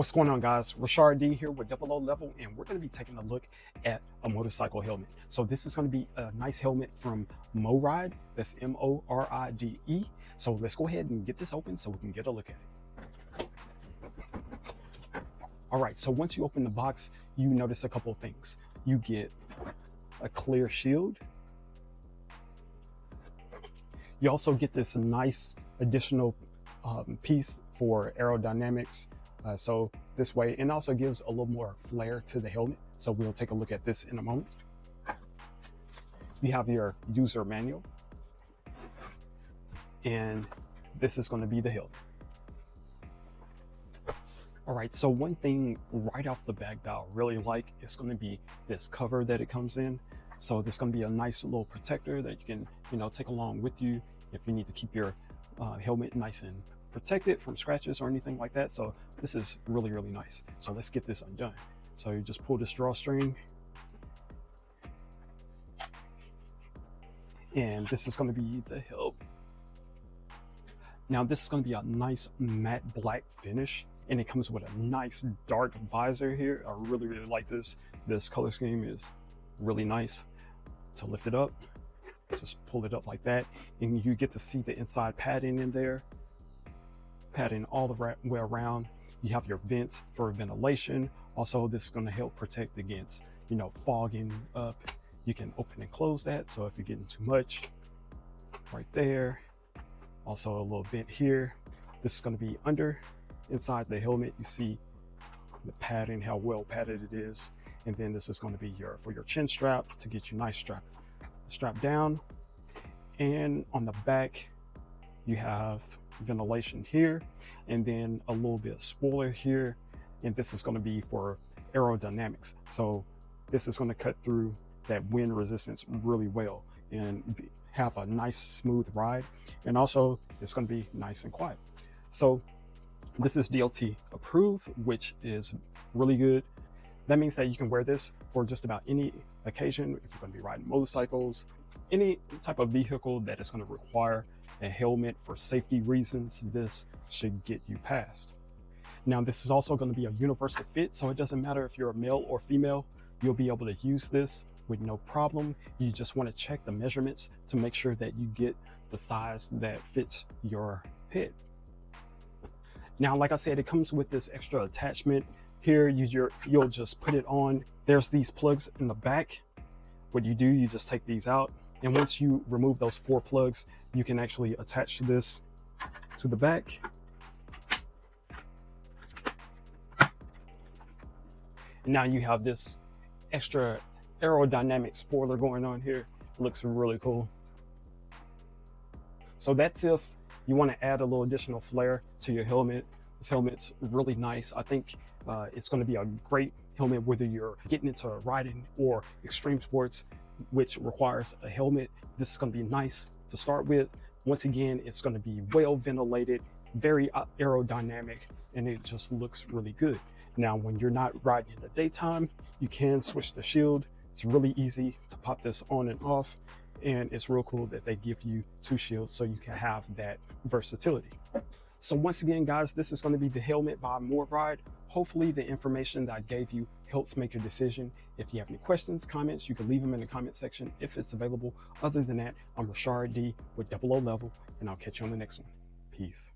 What's going on, guys? Rashard D here with Double O Level, and we're going to be taking a look at a motorcycle helmet. So this is going to be a nice helmet from Moride. That's M-O-R-I-D-E. So let's go ahead and get this open so we can get a look at it. All right, so once you open the box, you notice a couple of things. You get a clear shield. You also get this nice additional piece for aerodynamics. So this way, and also gives a little more flair to the helmet. So we'll take a look at this in a moment. You have your user manual, and this is going to be the helmet. All right, so one thing right off the bat that I really like is going to be this cover that it comes in. So this is going to be a nice little protector that you can, take along with you if you need to keep your helmet nice and protected from scratches or anything like that. So this is really, really nice. So let's get this undone. So you just pull this drawstring, and this is going to be the helmet. Now this is going to be a nice matte black finish, and it comes with a nice dark visor here. I really, really like this. This color scheme is really nice. To lift it up, just pull it up like that, and you get to see the inside padding in there. Padding all the way around. You have your vents for ventilation. Also, this is going to help protect against, fogging up. You can open and close that. So if you're getting too much, right there. Also a little vent here. This is going to be inside the helmet. You see the padding, how well padded it is. And then this is going to be for your chin strap to get you nice strapped down. And on the back, you have ventilation here, and then a little bit of spoiler here, and this is going to be for aerodynamics. So this is going to cut through that wind resistance really well and have a nice smooth ride, and also it's going to be nice and quiet. So this is DOT approved, which is really good. That means that you can wear this for just about any occasion. If you're going to be riding motorcycles, any type of vehicle that is going to require a helmet for safety reasons, this should get you past. Now, this is also going to be a universal fit, so it doesn't matter if you're a male or female, you'll be able to use this with no problem. You just want to check the measurements to make sure that you get the size that fits your head. Now, like I said, it comes with this extra attachment here. You'll just put it on. There's these plugs in the back. What you do, you just take these out, and once you remove those 4 plugs, you can actually attach this to the back. And now you have this extra aerodynamic spoiler going on here. It looks really cool. So that's if you want to add a little additional flair to your helmet. This helmet's really nice. I think it's going to be a great helmet whether you're getting into riding or extreme sports, which requires a helmet. This is going to be nice to start with. Once again, it's going to be well ventilated, very aerodynamic, and it just looks really good. Now, when you're not riding in the daytime, you can switch the shield. It's really easy to pop this on and off, and it's real cool that they give you 2 shields so you can have that versatility. So once again, guys, this is going to be the helmet by Moride. Hopefully the information that I gave you helps make your decision. If you have any questions, comments, you can leave them in the comment section if it's available. Other than that, I'm Rashard D with Double O Level, and I'll catch you on the next one. Peace.